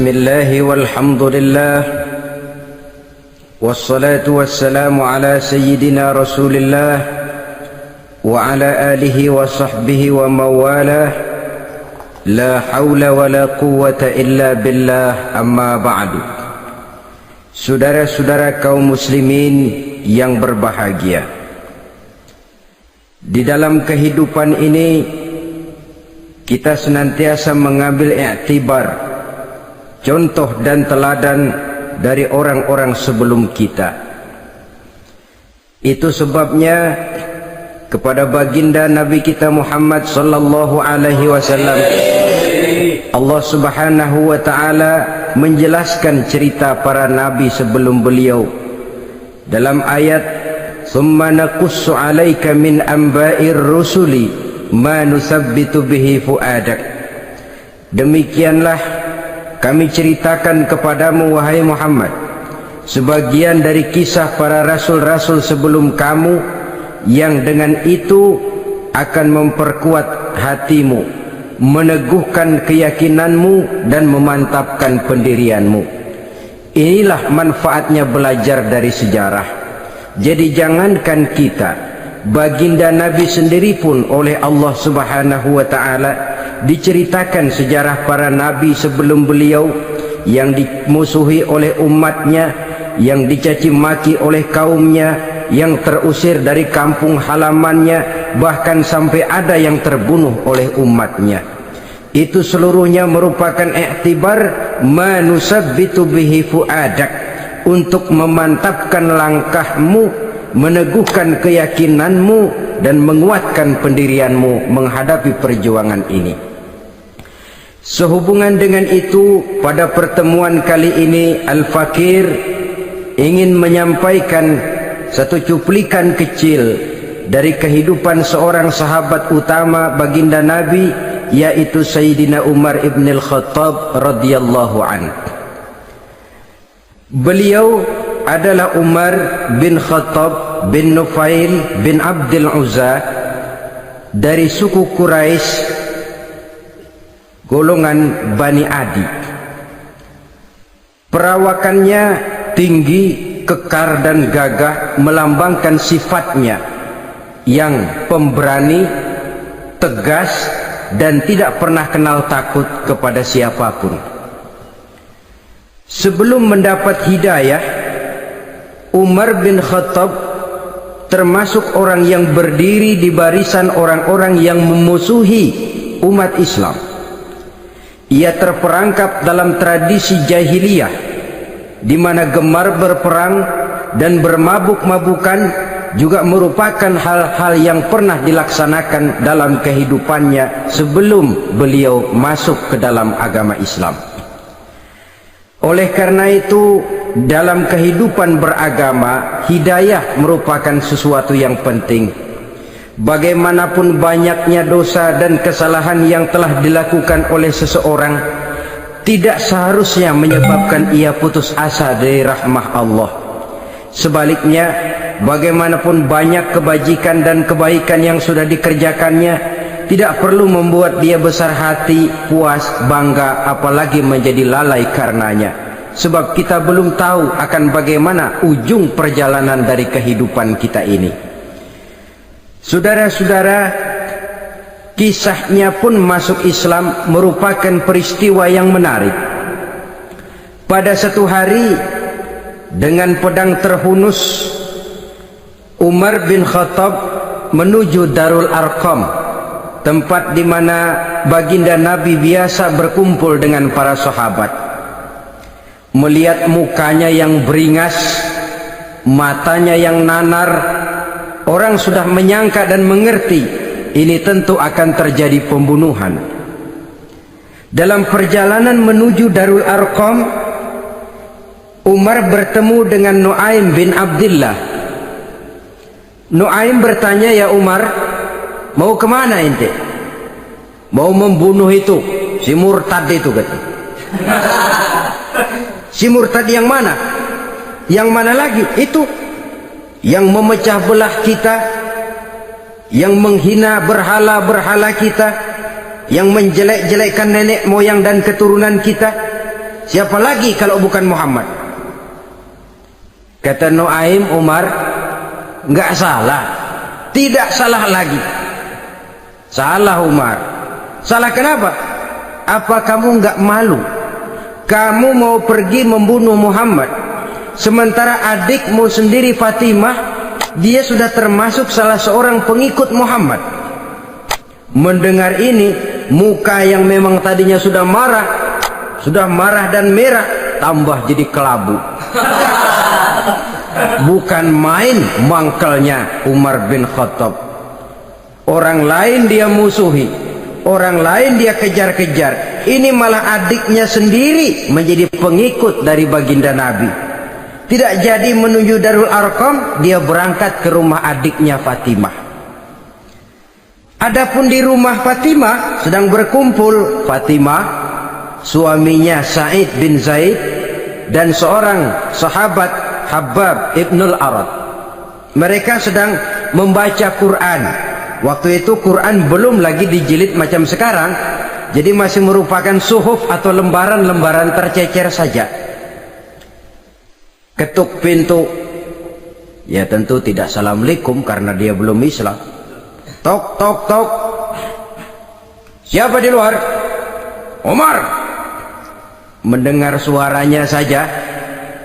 Bismillah walhamdulillah wassalatu wassalamu ala sayyidina Rasulillah wa ala alihi wa sahbihi wa mawalah. La hawla wa la quwwata illa billah, amma ba'du. Saudara-saudara kaum muslimin yang berbahagia, di dalam kehidupan ini kita senantiasa mengambil iktibar, contoh dan teladan dari orang-orang sebelum kita. Itu sebabnya kepada baginda Nabi kita Muhammad sallallahu alaihi wasallam Allah Subhanahu wa taala menjelaskan cerita para nabi sebelum beliau dalam ayat "Tsumma naqussu 'alaika min anba'ir rusuli ma nusabbitu bihi fuadak." Demikianlah kami ceritakan kepadamu wahai Muhammad sebagian dari kisah para rasul-rasul sebelum kamu, yang dengan itu akan memperkuat hatimu, meneguhkan keyakinanmu dan memantapkan pendirianmu. Inilah manfaatnya belajar dari sejarah. Jadi jangankan kita, baginda Nabi sendiri pun oleh Allah Subhanahu wa taala diceritakan sejarah para nabi sebelum beliau yang dimusuhi oleh umatnya, yang dicaci maki oleh kaumnya, yang terusir dari kampung halamannya, bahkan sampai ada yang terbunuh oleh umatnya. Itu seluruhnya merupakan iktibar manusabbitu bihi fuadak, untuk memantapkan langkahmu, meneguhkan keyakinanmu dan menguatkan pendirianmu menghadapi perjuangan ini. Sehubungan dengan itu, pada pertemuan kali ini Al-Fakir ingin menyampaikan satu cuplikan kecil dari kehidupan seorang sahabat utama baginda Nabi, yaitu Sayyidina Umar ibn al-Khattab radhiyallahu anhu. Beliau adalah Umar bin Khattab bin Nufail bin Abdul Uzza dari suku Quraisy, golongan Bani Adi. Perawakannya tinggi, kekar dan gagah, melambangkan sifatnya yang pemberani, tegas dan tidak pernah kenal takut kepada siapapun. Sebelum mendapat hidayah, Umar bin Khattab termasuk orang yang berdiri di barisan orang-orang yang memusuhi umat Islam. Ia terperangkap dalam tradisi jahiliyah, di mana gemar berperang dan bermabuk-mabukan juga merupakan hal-hal yang pernah dilaksanakan dalam kehidupannya sebelum beliau masuk ke dalam agama Islam. Oleh karena itu, dalam kehidupan beragama, hidayah merupakan sesuatu yang penting. Bagaimanapun banyaknya dosa dan kesalahan yang telah dilakukan oleh seseorang, tidak seharusnya menyebabkan ia putus asa dari rahmah Allah. Sebaliknya, bagaimanapun banyak kebajikan dan kebaikan yang sudah dikerjakannya, tidak perlu membuat dia besar hati, puas, bangga, apalagi menjadi lalai karenanya. Sebab kita belum tahu akan bagaimana ujung perjalanan dari kehidupan kita ini. Saudara-saudara, kisahnya pun masuk Islam merupakan peristiwa yang menarik. Pada satu hari, dengan pedang terhunus, Umar bin Khattab menuju Darul Arqam, tempat di mana baginda Nabi biasa berkumpul dengan para sahabat. Melihat mukanya yang beringas, matanya yang nanar, orang sudah menyangka dan mengerti ini tentu akan terjadi pembunuhan. Dalam perjalanan menuju Darul Arqam, Umar bertemu dengan Nuaim bin Abdullah. Nuaim bertanya, "Ya Umar, mau kemana ente?" "Mau membunuh itu, si murtad itu," kata. "Si murtad yang mana?" "Yang mana lagi? Itu yang memecah belah kita, yang menghina berhala-berhala kita, yang menjelek-jelekkan nenek moyang dan keturunan kita. Siapa lagi kalau bukan Muhammad? Kata Nuaim, Umar, nggak salah. Tidak salah lagi. Salah Umar. Salah kenapa? Apa kamu nggak malu? Kamu mau pergi membunuh Muhammad, sementara adikmu sendiri Fatimah, dia sudah termasuk salah seorang pengikut Muhammad. Mendengar ini, muka yang memang tadinya sudah marah dan merah, tambah jadi kelabu. Bukan main mangkelnya Umar bin Khattab. Orang lain dia musuhi, orang lain dia kejar-kejar. Ini malah adiknya sendiri menjadi pengikut dari baginda Nabi. Tidak jadi menuju Darul Arqam, dia berangkat ke rumah adiknya Fatimah. Adapun di rumah Fatimah sedang berkumpul Fatimah, suaminya Sa'id bin Zaid, dan seorang sahabat Habbab ibnul Arad. Mereka sedang membaca Quran. Waktu itu Quran belum lagi dijilid macam sekarang, jadi masih merupakan suhuf atau lembaran-lembaran tercecer saja. Ketuk pintu, ya tentu tidak assalamualaikum karena dia belum Islam. Tok tok tok. Siapa di luar? Umar. Mendengar suaranya saja,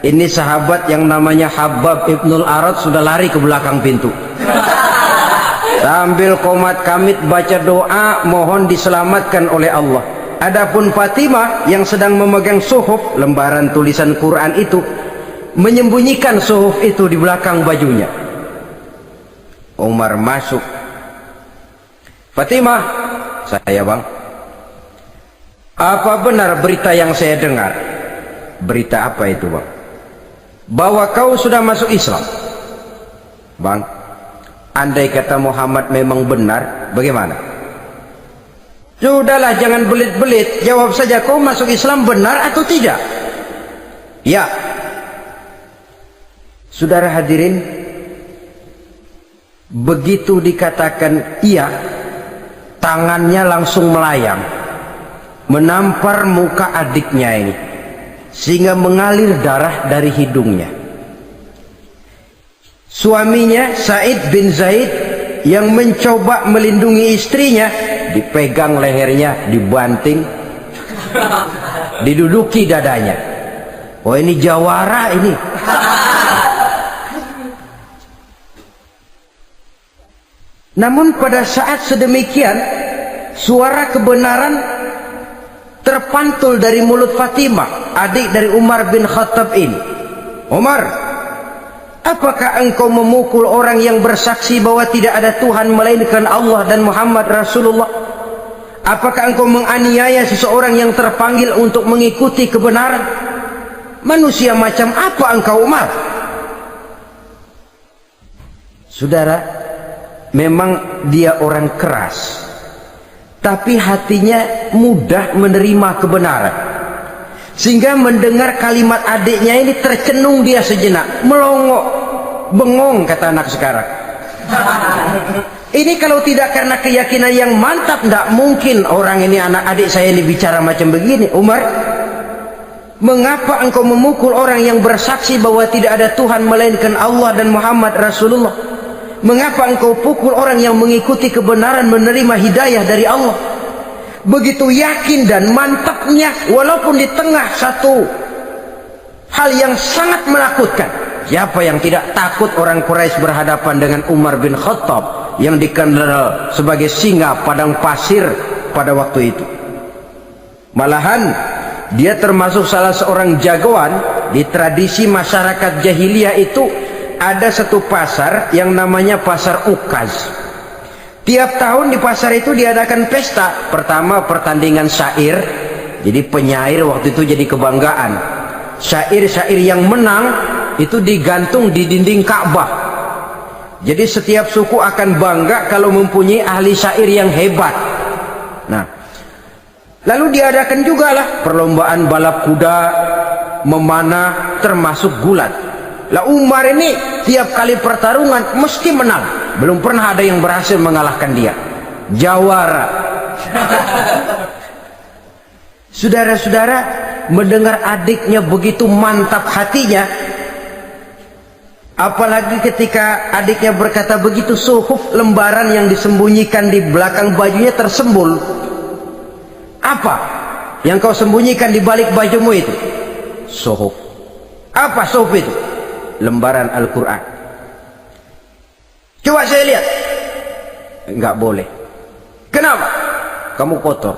ini sahabat yang namanya Habbab ibnul Arad sudah lari ke belakang pintu. Sambil komat kamit baca doa mohon diselamatkan oleh Allah. Adapun Fatimah yang sedang memegang suhuf, lembaran tulisan Quran itu, menyembunyikan suhuf itu di belakang bajunya. Umar masuk. Fatimah, saya bang. Apa benar berita yang saya dengar? Berita apa itu bang? Bahwa kau sudah masuk Islam. Bang, andai kata Muhammad memang benar, bagaimana? Sudahlah, jangan belit-belit. Jawab saja, kau masuk Islam benar atau tidak? Ya. Saudara hadirin, begitu dikatakan iya, tangannya langsung melayang, menampar muka adiknya ini, sehingga mengalir darah dari hidungnya. Suaminya Sa'id bin Zaid yang mencoba melindungi istrinya, dipegang lehernya, dibanting, diduduki dadanya. Oh, ini jawara ini. Namun pada saat sedemikian, suara kebenaran terpantul dari mulut Fatimah, adik dari Umar bin Khattab ini. Umar, apakah engkau memukul orang yang bersaksi bahwa tidak ada Tuhan melainkan Allah dan Muhammad Rasulullah? Apakah engkau menganiaya seseorang yang terpanggil untuk mengikuti kebenaran? Manusia macam apa engkau, Umar? Saudara, memang dia orang keras, tapi hatinya mudah menerima kebenaran. Sehingga mendengar kalimat adiknya ini tercenung dia sejenak, melongo, bengong kata anak sekarang. Ini kalau tidak karena keyakinan yang mantap, tidak mungkin orang ini, anak adik saya ini bicara macam begini. Umar, mengapa engkau memukul orang yang bersaksi bahwa tidak ada Tuhan melainkan Allah dan Muhammad Rasulullah? Mengapa engkau pukul orang yang mengikuti kebenaran, menerima hidayah dari Allah? Begitu yakin dan mantapnya, walaupun di tengah satu hal yang sangat menakutkan. Siapa yang tidak takut orang Quraisy berhadapan dengan Umar bin Khattab yang dikenal sebagai singa padang pasir pada waktu itu? Malahan dia termasuk salah seorang jagoan di tradisi masyarakat jahiliyah itu. Ada satu pasar yang namanya pasar Ukaz. Tiap tahun di pasar itu diadakan pesta. Pertama pertandingan syair, jadi penyair waktu itu jadi kebanggaan. Syair-syair yang menang itu digantung di dinding Ka'bah. Jadi setiap suku akan bangga kalau mempunyai ahli syair yang hebat. Nah, lalu diadakan juga lah perlombaan balap kuda, memanah, termasuk gulat. Lah Umar ini tiap kali pertarungan mesti menang. Belum pernah ada yang berhasil mengalahkan dia. Jawara. Saudara-saudara, mendengar adiknya begitu mantap hatinya, apalagi ketika adiknya berkata begitu, suhuf, lembaran yang disembunyikan di belakang bajunya tersembul. Apa yang kau sembunyikan di balik bajumu itu? Suhuf. Apa suhuf itu? Lembaran Al-Quran. Coba saya lihat. Enggak boleh. Kenapa? Kamu kotor.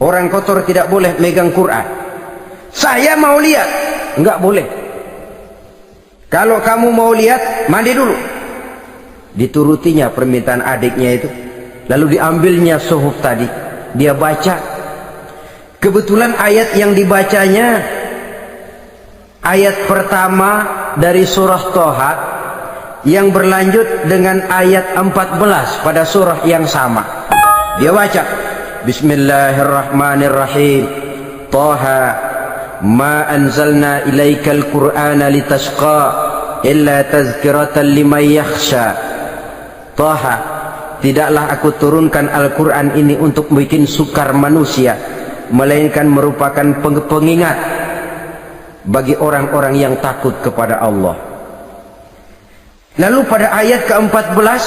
Orang kotor tidak boleh megang Quran. Saya mau lihat. Enggak boleh. Kalau kamu mau lihat, mandi dulu. Diturutinya permintaan adiknya itu. Lalu diambilnya suhuf tadi. Dia baca. Kebetulan ayat yang dibacanya ayat pertama dari surah Toha yang berlanjut dengan ayat 14 pada surah yang sama. Dia baca, Bismillahirrahmanirrahim. Toha ma anzalna ilaikal qur'ana litashqa illa tazkiratan liman yakhsha. Toha, tidaklah aku turunkan Al-Quran ini untuk bikin sukar manusia, melainkan merupakan pengingat bagi orang-orang yang takut kepada Allah. Lalu pada ayat ke-14,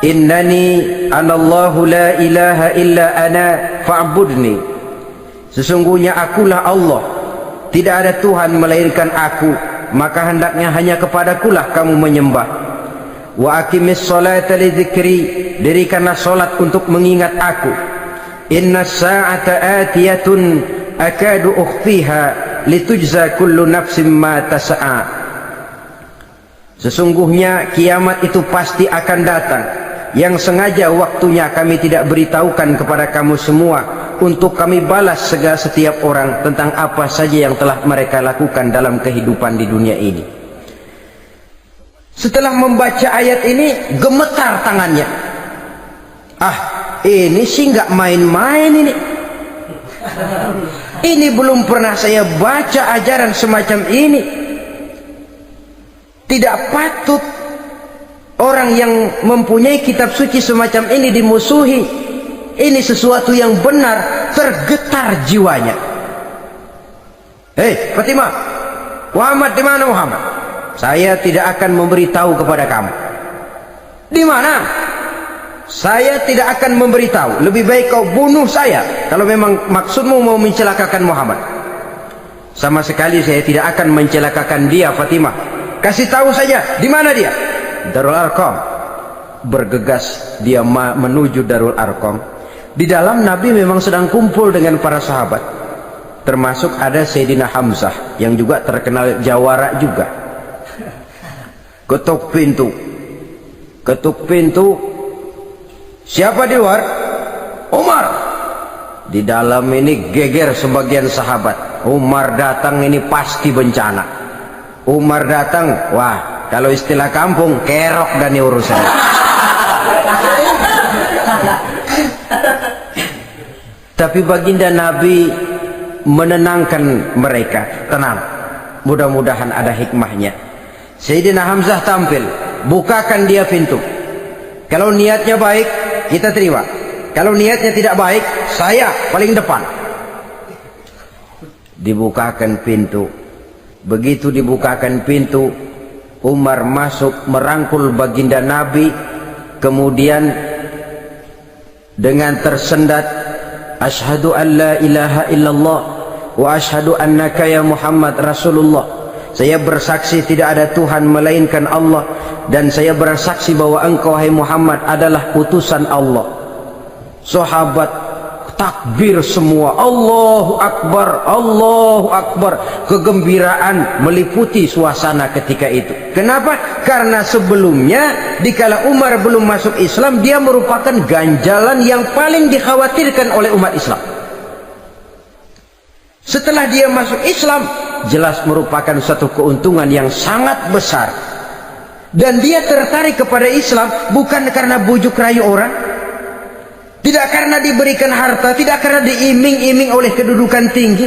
Innani anallahu la ilaha illa ana fa'budni. Sesungguhnya akulah Allah, tidak ada Tuhan melainkan aku, maka hendaknya hanya kepadakulah kamu menyembah. Wa aqimis sholata li dzikri, dirikanlah salat untuk mengingat aku. Inna sa'ata atiyatun akadu ukhfiha litujza kullu nafsin ma tas'a. Sesungguhnya kiamat itu pasti akan datang, yang sengaja waktunya kami tidak beritahukan kepada kamu semua, untuk kami balas segala setiap orang tentang apa saja yang telah mereka lakukan dalam kehidupan di dunia ini. Setelah membaca ayat ini, gemetar tangannya. Ah, ini sih nggak main-main ini. Ini belum pernah saya baca ajaran semacam ini. Tidak patut orang yang mempunyai kitab suci semacam ini dimusuhi. Ini sesuatu yang benar, tergetar jiwanya. Hei Fatimah, Muhammad di mana Muhammad? Saya tidak akan memberitahu kepada kamu. Di mana? Saya tidak akan memberitahu. Lebih baik kau bunuh saya kalau memang maksudmu mau mencelakakan Muhammad. Sama sekali saya tidak akan mencelakakan dia, Fatimah. Kasih tahu saja, di mana dia? Darul Arqam. Bergegas dia menuju Darul Arqam. Di dalam Nabi memang sedang kumpul dengan para sahabat, termasuk ada Sayyidina Hamzah yang juga terkenal jawara juga. Ketuk pintu. Ketuk pintu. Siapa di luar? Umar. Di dalam ini geger sebagian sahabat. Umar datang ini pasti bencana. Umar datang, wah, kalau istilah kampung, kerok dan urusan. Tapi baginda Nabi menenangkan mereka. Tenang, mudah-mudahan ada hikmahnya. Sayyidina Hamzah tampil, bukakan dia pintu. Kalau niatnya baik, kita terima. Kalau niatnya tidak baik, saya paling depan. Dibukakan pintu. Begitu dibukakan pintu, Umar masuk merangkul baginda Nabi, kemudian dengan tersendat, Asyhadu an la ilaha illallah wa asyhadu annaka ya Muhammad Rasulullah. Saya bersaksi tidak ada Tuhan melainkan Allah, dan saya bersaksi bahwa engkau hai Muhammad adalah utusan Allah. Sahabat takbir semua, Allahu Akbar, Allahu Akbar. Kegembiraan meliputi suasana ketika itu. Kenapa? Karena sebelumnya dikala Umar belum masuk Islam, dia merupakan ganjalan yang paling dikhawatirkan oleh umat Islam. Setelah dia masuk Islam, jelas merupakan satu keuntungan yang sangat besar. Dan dia tertarik kepada Islam bukan karena bujuk rayu orang, tidak karena diberikan harta, tidak karena diiming-iming oleh kedudukan tinggi,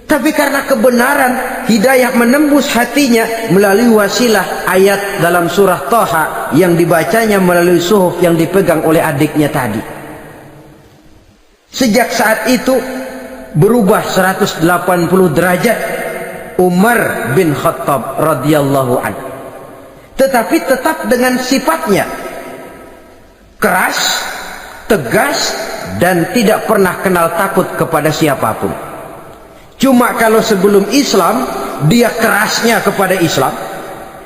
tapi karena kebenaran. Hidayah menembus hatinya melalui wasilah ayat dalam surah Toha yang dibacanya melalui suhuf yang dipegang oleh adiknya tadi. Sejak saat itu berubah 180 derajat Umar bin Khattab radhiyallahu anhu. Tetapi tetap dengan sifatnya keras, tegas, dan tidak pernah kenal takut kepada siapapun. Cuma kalau sebelum Islam dia kerasnya kepada Islam,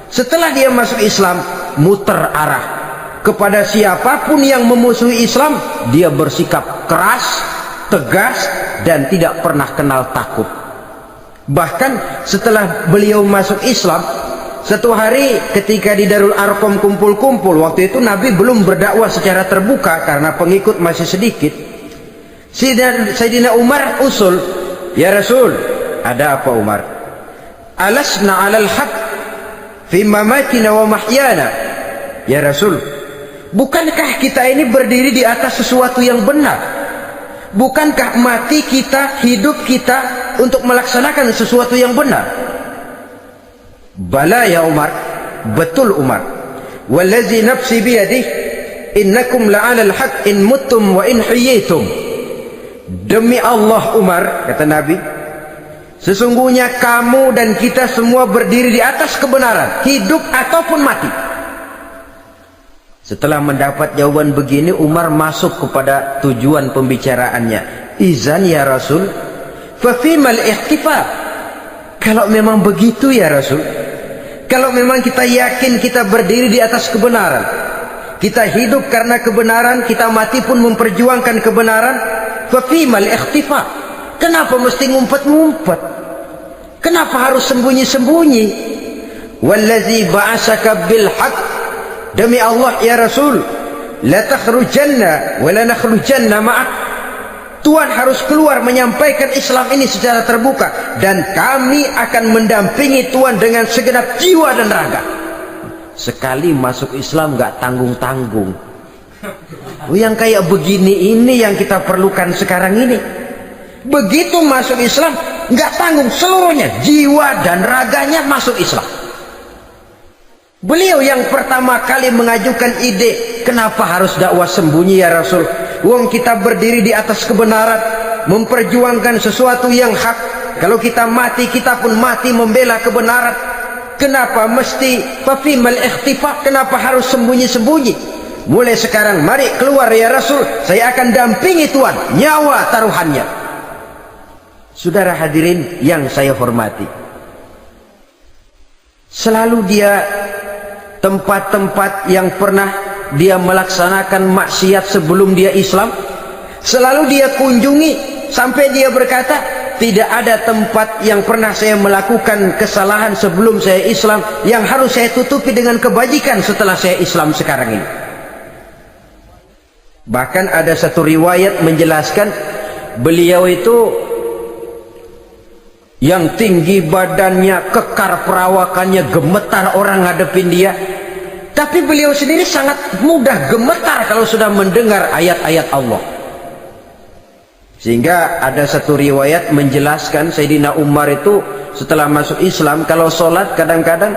setelah dia masuk Islam muter arah kepada siapapun yang memusuhi Islam, dia bersikap keras, tegas, dan tidak pernah kenal takut. Bahkan setelah beliau masuk Islam, satu hari ketika di Darul Arqam kumpul-kumpul, waktu itu Nabi belum berdakwah secara terbuka karena pengikut masih sedikit. Sayyidina Umar usul, "Ya Rasul, ada apa Umar? Alasna 'alal haq fi mamatina wa mahyana?" Ya Rasul, bukankah kita ini berdiri di atas sesuatu yang benar? Bukankah mati kita, hidup kita untuk melaksanakan sesuatu yang benar? Bala ya Umar, betul Umar. Wallazi nafsi biyadih, innakum la'alal haq in muttum wa in hiyitum. Demi Allah Umar, kata Nabi, sesungguhnya kamu dan kita semua berdiri di atas kebenaran, hidup ataupun mati. Setelah mendapat jawaban begini, Umar masuk kepada tujuan pembicaraannya. Izan ya Rasul, fafimal ihtifal. Kalau memang begitu ya Rasul, kalau memang kita yakin kita berdiri di atas kebenaran, kita hidup karena kebenaran, kita mati pun memperjuangkan kebenaran, fafimal ihtifal. Kenapa mesti ngumpet-ngumpet? Kenapa harus sembunyi-sembunyi? Wallazi ba'asaka bil haqq, demi Allah ya Rasul, la takhrujanna wa la nakhrujanna ma'ak. Tuhan harus keluar menyampaikan Islam ini secara terbuka, dan kami akan mendampingi Tuhan dengan segenap jiwa dan raga. Sekali masuk Islam gak tanggung-tanggung. Yang kayak begini ini yang kita perlukan sekarang ini. Begitu masuk Islam gak tanggung, seluruhnya jiwa dan raganya masuk Islam. Beliau yang pertama kali mengajukan ide, kenapa harus dakwah sembunyi ya Rasul? Wong kita berdiri di atas kebenaran, memperjuangkan sesuatu yang hak. Kalau kita mati, kita pun mati membela kebenaran. Kenapa mesti fafimal ikhtifa? Kenapa harus sembunyi-sembunyi? Mulai sekarang mari keluar ya Rasul, saya akan dampingi Tuhan, nyawa taruhannya. Saudara hadirin yang saya hormati, selalu dia tempat-tempat yang pernah dia melaksanakan maksiat sebelum dia Islam, selalu dia kunjungi, sampai dia berkata, tidak ada tempat yang pernah saya melakukan kesalahan sebelum saya Islam yang harus saya tutupi dengan kebajikan setelah saya Islam sekarang ini. Bahkan ada satu riwayat menjelaskan beliau itu yang tinggi badannya, kekar perawakannya, gemetar orang ngadepin dia. Tapi beliau sendiri sangat mudah gemetar kalau sudah mendengar ayat-ayat Allah. Sehingga ada satu riwayat menjelaskan Sayyidina Umar itu setelah masuk Islam, kalau sholat kadang-kadang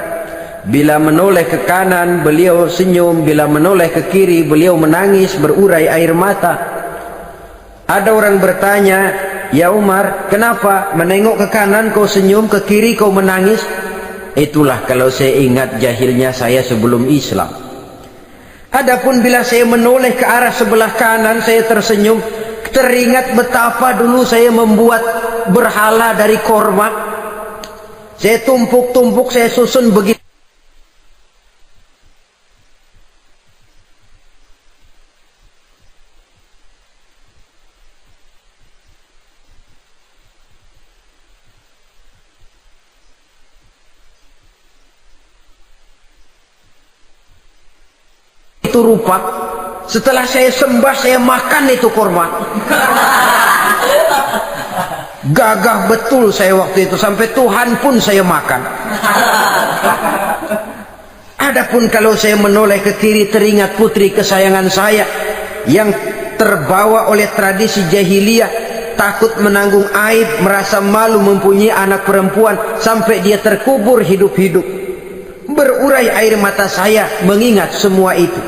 bila menoleh ke kanan beliau senyum, bila menoleh ke kiri beliau menangis berurai air mata. Ada orang bertanya, ya Umar, kenapa menengok ke kanan kau senyum, ke kiri kau menangis? Itulah kalau saya ingat jahilnya saya sebelum Islam. Adapun bila saya menoleh ke arah sebelah kanan saya tersenyum, teringat betapa dulu saya membuat berhala dari korma. Saya tumpuk-tumpuk, saya susun begitu. Itu rupa, setelah saya sembah saya makan itu korma. Gagah betul saya waktu itu, sampai Tuhan pun saya makan. Adapun kalau saya menoleh ke kiri teringat putri kesayangan saya yang terbawa oleh tradisi jahiliyah, takut menanggung aib, merasa malu mempunyai anak perempuan sampai dia terkubur hidup-hidup. Berurai air mata saya mengingat semua itu.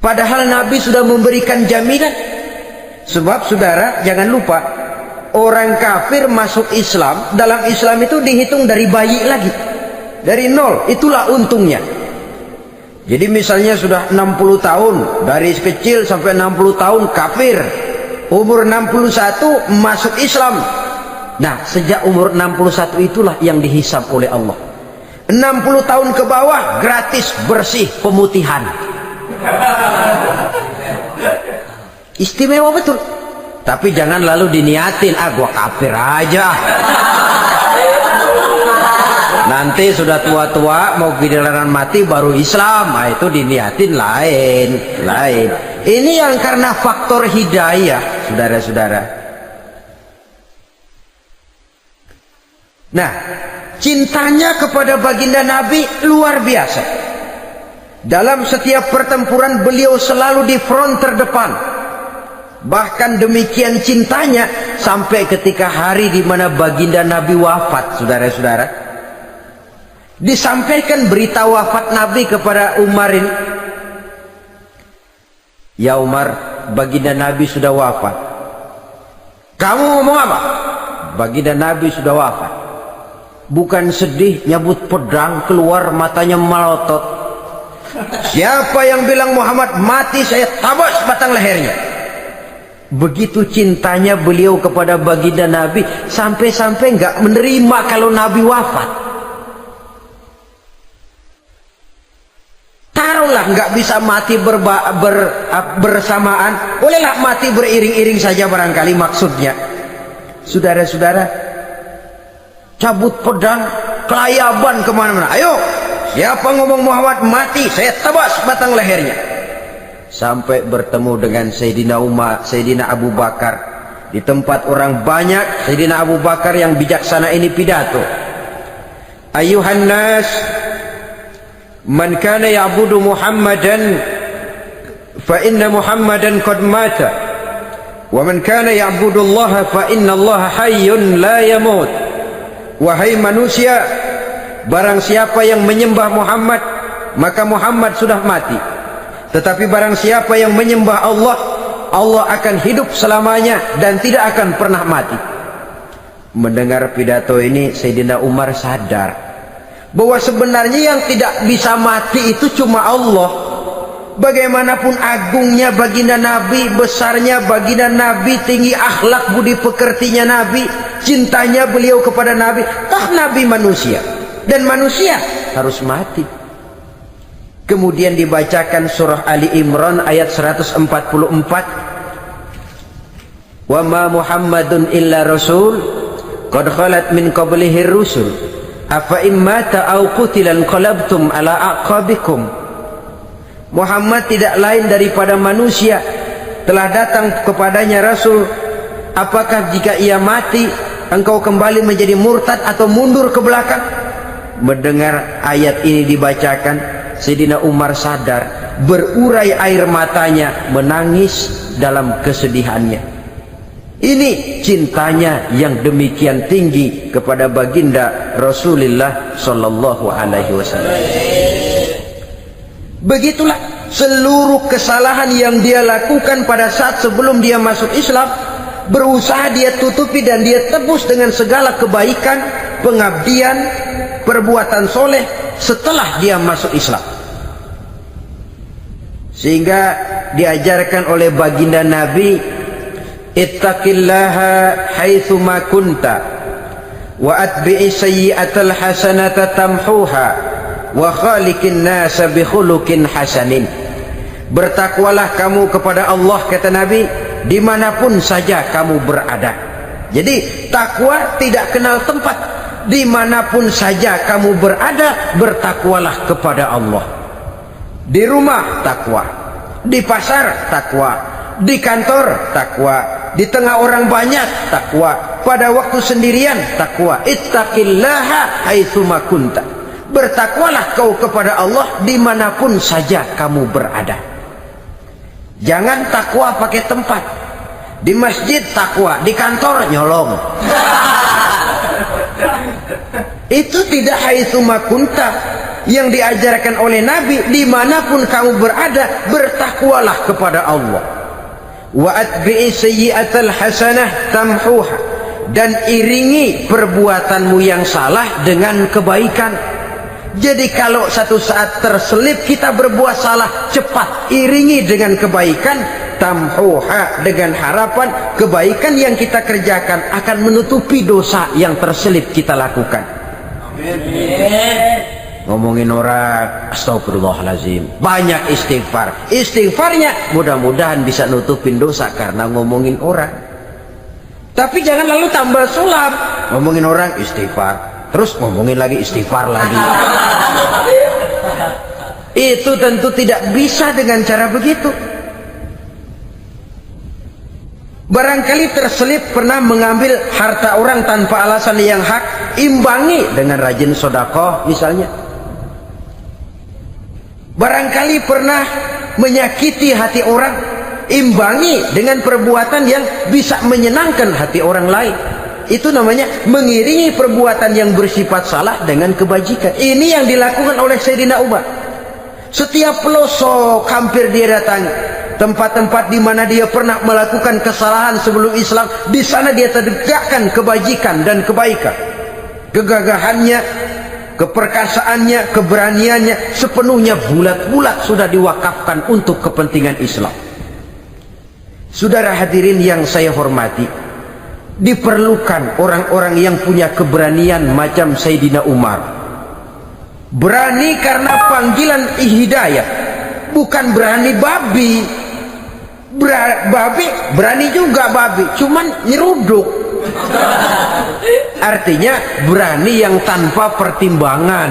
Padahal Nabi sudah memberikan jaminan, Sebab saudara jangan lupa, orang kafir masuk Islam, dalam Islam itu dihitung dari bayi lagi, dari nol. Itulah untungnya. Jadi misalnya sudah 60 tahun, dari kecil sampai 60 tahun kafir, umur 61 masuk Islam. Nah, sejak umur 61 itulah yang dihisab oleh Allah. 60 tahun ke bawah gratis bersih pemutihan. Istimewa betul. Tapi jangan lalu diniatin, gua kafir aja. Nanti sudah tua-tua mau giliran mati baru Islam. Nah, itu diniatin lain. Ini yang karena faktor hidayah, saudara-saudara. Nah, cintanya kepada baginda Nabi luar biasa. Dalam setiap pertempuran beliau selalu di front terdepan. Bahkan demikian cintanya sampai ketika hari di mana baginda Nabi wafat, saudara-saudara. Disampaikan berita wafat Nabi kepada Umar ini. Ya Umar, baginda Nabi sudah wafat. Kamu ngomong apa? Baginda Nabi sudah wafat. Bukan sedih, nyabut pedang, keluar matanya melotot. Siapa yang bilang Muhammad mati, saya tabas batang lehernya. Begitu cintanya beliau kepada baginda Nabi, sampai-sampai nggak menerima kalau Nabi wafat. Taruhlah nggak bisa mati bersamaan, bolehlah mati beriring-iring saja barangkali maksudnya. Saudara-saudara, cabut pedang, kelayaban kemana-mana. Ayo, siapa ngomong Muhammad mati, saya tebas batang lehernya. Sampai bertemu dengan Sayyidina Umar, Sayyidina Abu Bakar. Di tempat orang banyak, Sayyidina Abu Bakar yang bijaksana ini pidato. Ayuhan nas, man kana ya'budu Muhammadan fa inna Muhammadan qad mata. Wa man kana ya'budu Allah fa inna Allah hayyun la yamut. Wahai manusia, barang siapa yang menyembah Muhammad, maka Muhammad sudah mati. Tetapi barang siapa yang menyembah Allah, Allah akan hidup selamanya dan tidak akan pernah mati. Mendengar pidato ini, Sayyidina Umar sadar bahwa sebenarnya yang tidak bisa mati itu cuma Allah. Bagaimanapun agungnya baginda Nabi, besarnya baginda Nabi, tinggi akhlak budi pekertinya Nabi, cintanya beliau kepada Nabi, toh Nabi manusia dan manusia harus mati. Kemudian dibacakan surah Ali Imran ayat 144. Wa ma Muhammadun illa rasul qad khalat min qablihi rusul afa immata aw qutilan qalabtum ala aqabikum. Muhammad tidak lain daripada manusia, telah datang kepadanya rasul. Apakah jika ia mati engkau kembali menjadi murtad atau mundur ke belakang? Mendengar ayat ini dibacakan, Sayyidina Umar sadar, berurai air matanya, menangis dalam kesedihannya. Ini cintanya yang demikian tinggi kepada baginda Rasulullah sallallahu alaihi wasallam. Begitulah seluruh kesalahan yang dia lakukan pada saat sebelum dia masuk Islam, berusaha dia tutupi dan dia tebus dengan segala kebaikan, pengabdian, perbuatan soleh setelah dia masuk Islam. Sehingga diajarkan oleh baginda Nabi, ittaqillaha haitsu ma kunta wa atbi'i sayyi'atal hasanata tamhuha wa khaliqin nasa bi khuluqin hasanin. Bertakwalah kamu kepada Allah, kata Nabi, dimanapun saja kamu berada. Jadi takwa tidak kenal tempat. Dimanapun saja kamu berada, bertakwalah kepada Allah. Di rumah takwa, di pasar takwa, di kantor takwa, di tengah orang banyak takwa, pada waktu sendirian takwa. Ittaqillaha haitsu ma kunta. Bertakwalah kau kepada Allah dimanapun saja kamu berada. Jangan takwa pakai tempat. Di masjid takwa, di kantor nyolong. Itu tidak haitsu ma kunta. Yang diajarkan oleh Nabi, dimanapun kamu berada, bertakwalah kepada Allah. Wa atbi'i sayyi'atal hasanah tamhuha, dan iringi perbuatanmu yang salah dengan kebaikan. Jadi kalau satu saat terselip kita berbuat salah, cepat iringi dengan kebaikan, tamhuha, dengan harapan kebaikan yang kita kerjakan akan menutupi dosa yang terselip kita lakukan. Amin. Ngomongin orang, astagfirullahalazim, banyak istighfar. Istighfarnya mudah-mudahan bisa nutupin dosa karena ngomongin orang. Tapi jangan lalu tambah sulap, ngomongin orang istighfar, terus ngomongin lagi istighfar lagi. Itu tentu tidak bisa dengan cara begitu. Barangkali terselip pernah mengambil harta orang tanpa alasan yang hak, imbangi dengan rajin sedekah misalnya. Barangkali pernah menyakiti hati orang, imbangi dengan perbuatan yang bisa menyenangkan hati orang lain. Itu namanya mengiringi perbuatan yang bersifat salah dengan kebajikan. Ini yang dilakukan oleh Sayyidina Umar. Setiap pelosok hampir dia datangi, tempat-tempat di mana dia pernah melakukan kesalahan sebelum Islam, di sana dia tegakkan kebajikan dan kebaikan. Kegagahannya, keperkasaannya, keberaniannya sepenuhnya bulat-bulat sudah diwakafkan untuk kepentingan Islam. Saudara hadirin yang saya hormati, diperlukan orang-orang yang punya keberanian macam Sayyidina Umar. Berani karena panggilan hidayah, bukan berani babi. Babi berani juga, babi cuman nyeruduk. Artinya berani yang tanpa pertimbangan.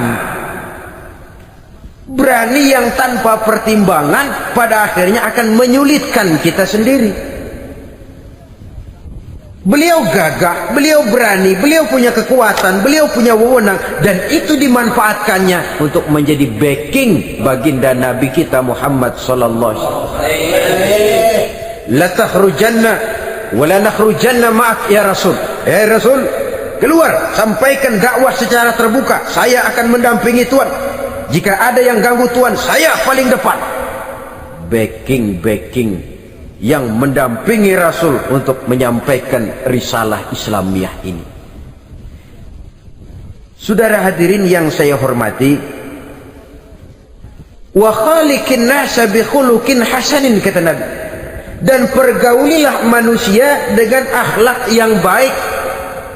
Berani yang tanpa pertimbangan pada akhirnya akan menyulitkan kita sendiri. Beliau gagah, beliau berani, beliau punya kekuatan, beliau punya wewenang, dan itu dimanfaatkannya untuk menjadi backing baginda Nabi kita Muhammad sallallahu alaihi wasallam. La takhrujanna wa la nakhrujanna ma'ak ya Rasul. Ya Rasul, keluar, sampaikan dakwah secara terbuka. Saya akan mendampingi Tuhan. Jika ada yang ganggu Tuhan, saya paling depan. Backing yang mendampingi Rasul untuk menyampaikan risalah Islamiyah ini. Saudara hadirin yang saya hormati, wa khaliqin nasa bi khuluqin hasanin, kata Nabi, dan pergaulilah manusia dengan akhlak yang baik,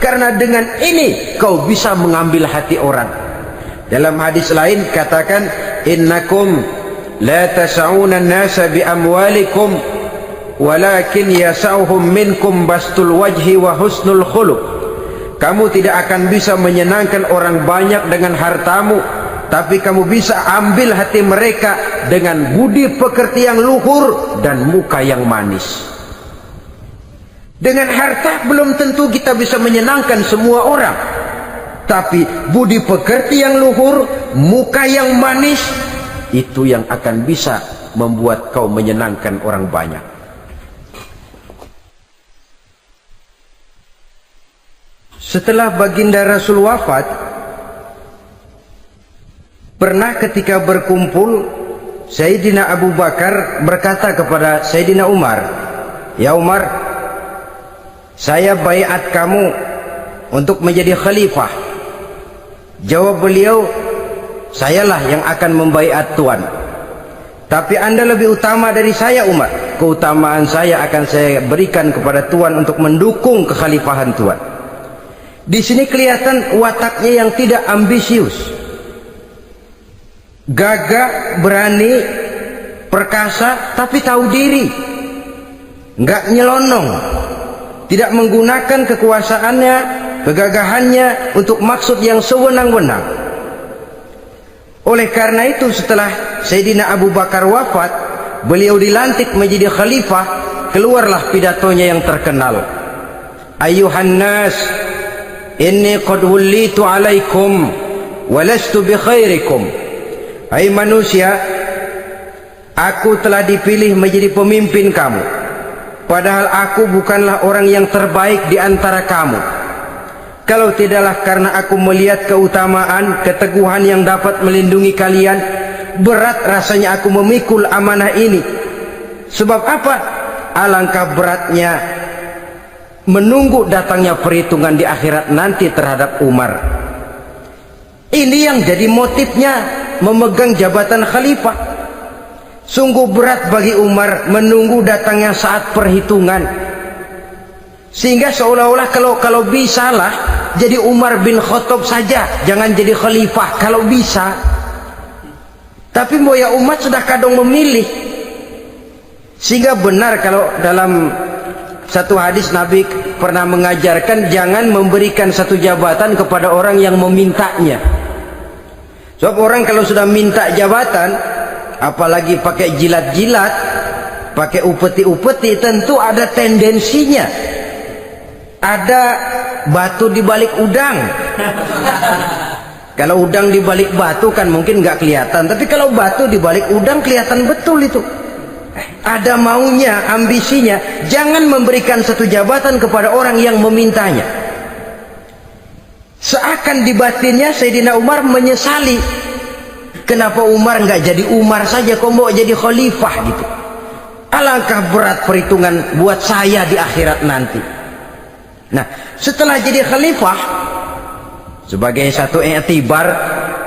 karena dengan ini kau bisa mengambil hati orang. Dalam hadis lain katakan, innakum la tas'una an-nasa bi amwalikum walakin yas'uhum minkum bastul wajhi wa husnul khuluq. Kamu tidak akan bisa menyenangkan orang banyak dengan hartamu, tapi kamu bisa ambil hati mereka dengan budi pekerti yang luhur dan muka yang manis. Dengan harta belum tentu kita bisa menyenangkan semua orang, tapi budi pekerti yang luhur, muka yang manis, itu yang akan bisa membuat kau menyenangkan orang banyak. Setelah baginda Rasul wafat, pernah ketika berkumpul, Sayyidina Abu Bakar berkata kepada Sayyidina Umar, ya Umar, saya baiat kamu untuk menjadi khalifah. Jawab beliau, sayalah yang akan membaiat Tuan. Tapi anda lebih utama dari saya Umar. Keutamaan saya akan saya berikan kepada Tuan untuk mendukung kekhalifahan Tuan. Di sini kelihatan wataknya yang tidak ambisius, gagah, berani, perkasa, tapi tahu diri, nggak nyelonong, tidak menggunakan kekuasaannya, kegagahannya untuk maksud yang sewenang-wenang. Oleh karena itu setelah Sayyidina Abu Bakar wafat, beliau dilantik menjadi khalifah. Keluarlah pidatonya yang terkenal, Ayyuhan nas, inni qad wullitu alaikum walastu bi khairikum. Hai manusia, aku telah dipilih menjadi pemimpin kamu, padahal aku bukanlah orang yang terbaik di antara kamu. Kalau tidaklah karena aku melihat keutamaan, keteguhan yang dapat melindungi kalian, berat rasanya aku memikul amanah ini. Sebab apa? alangkah beratnya menunggu datangnya perhitungan di akhirat nanti terhadap Umar. Ini yang jadi motifnya memegang jabatan khalifah. Sungguh berat bagi Umar menunggu datangnya saat perhitungan, sehingga seolah-olah kalau bisa lah jadi Umar bin Khattab saja, jangan jadi khalifah kalau bisa. Tapi moya umat sudah kadang memilih. Sehingga benar kalau dalam satu hadis Nabi pernah mengajarkan jangan memberikan satu jabatan kepada orang yang memintanya. Sebab orang kalau sudah minta jabatan, apalagi pakai jilat-jilat, pakai upeti-upeti, tentu ada tendensinya. Ada batu di balik udang. Kalau udang di balik batu kan mungkin nggak kelihatan, tapi kalau batu di balik udang kelihatan betul itu. Ada maunya, ambisinya. Jangan memberikan satu jabatan kepada orang yang memintanya. Seakan di batinnya Sayyidina Umar menyesali, kenapa Umar nggak jadi Umar saja, kok mau jadi khalifah gitu. Alangkah berat perhitungan buat saya di akhirat nanti. Nah, setelah jadi khalifah, sebagai satu i'tibar,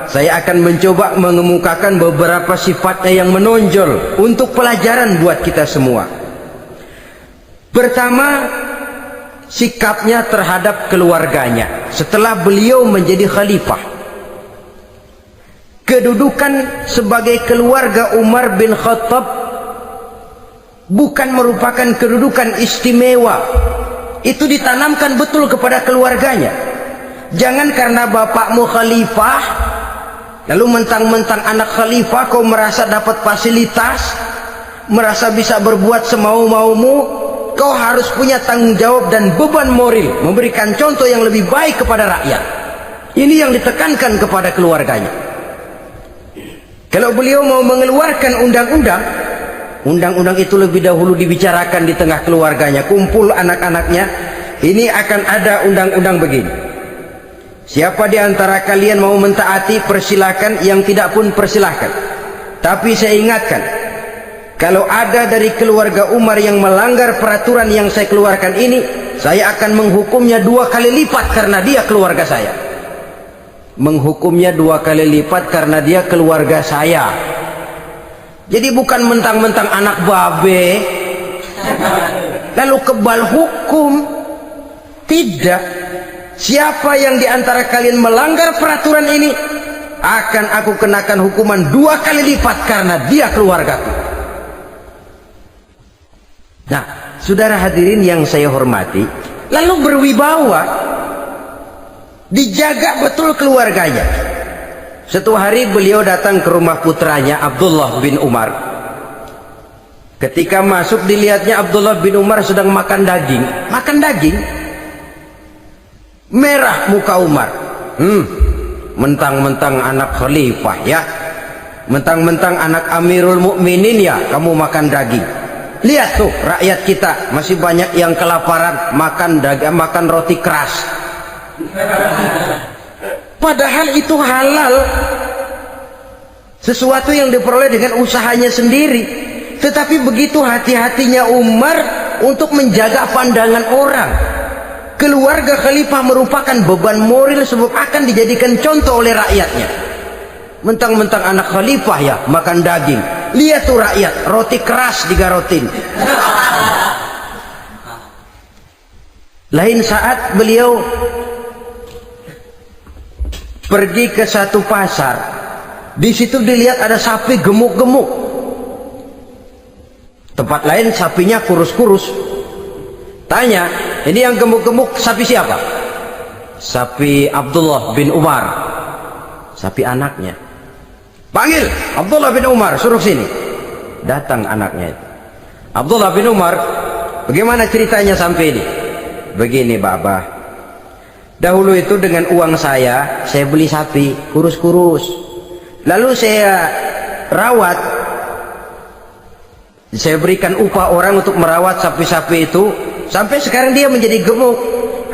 saya akan mencoba mengemukakan beberapa sifatnya yang menonjol untuk pelajaran buat kita semua. Pertama, sikapnya terhadap keluarganya setelah beliau menjadi khalifah. Kedudukan sebagai keluarga Umar bin Khattab bukan merupakan kedudukan istimewa. Itu ditanamkan betul kepada keluarganya. Jangan karena bapakmu khalifah lalu mentang-mentang anak khalifah kau merasa dapat fasilitas, merasa bisa berbuat semau-maumu. Kau harus punya tanggung jawab dan beban moral, memberikan contoh yang lebih baik kepada rakyat. Ini yang ditekankan kepada keluarganya. Kalau beliau mau mengeluarkan undang-undang, undang-undang itu lebih dahulu dibicarakan di tengah keluarganya, kumpul anak-anaknya. Ini akan ada undang-undang begini. Siapa di antara kalian mau mentaati, persilakan. Yang tidak pun persilakan. Tapi saya ingatkan, kalau ada dari keluarga Umar yang melanggar peraturan yang saya keluarkan ini, saya akan menghukumnya 2 kali lipat karena dia keluarga saya. Menghukumnya 2 kali lipat karena dia keluarga saya. Jadi bukan mentang-mentang anak babe lalu kebal hukum. Tidak. Siapa yang diantara kalian melanggar peraturan ini, akan aku kenakan hukuman 2 kali lipat karena dia keluargaku. Nah, saudara hadirin yang saya hormati, lalu berwibawa, dijaga betul keluarganya. Suatu hari beliau datang ke rumah putranya Abdullah bin Umar. Ketika masuk dilihatnya Abdullah bin Umar sedang makan daging. Makan daging. Merah muka Umar. Mentang-mentang anak khalifah ya, mentang-mentang anak Amirul Mukminin ya, kamu makan daging. Lihat tuh rakyat kita masih banyak yang kelaparan, makan daging, makan roti keras. Padahal itu halal, sesuatu yang diperoleh dengan usahanya sendiri. Tetapi begitu hati-hatinya Umar untuk menjaga pandangan orang. Keluarga khalifah merupakan beban moral sebab akan dijadikan contoh oleh rakyatnya. Mentang-mentang anak khalifah ya makan daging. Lihat tuh rakyat, roti keras digarotin. Lain saat beliau pergi ke satu pasar. Di situ dilihat ada sapi gemuk-gemuk. Tempat lain sapinya kurus-kurus. Tanya, ini yang gemuk-gemuk sapi siapa? Sapi Abdullah bin Umar. Sapi anaknya. Panggil Abdullah bin Umar, suruh sini. Datang anaknya itu. Abdullah bin Umar, bagaimana ceritanya sampai ini? Begini, Baba. Dahulu itu dengan uang saya beli sapi kurus-kurus. Lalu saya rawat. Saya berikan upah orang untuk merawat sapi-sapi itu. Sampai sekarang dia menjadi gemuk.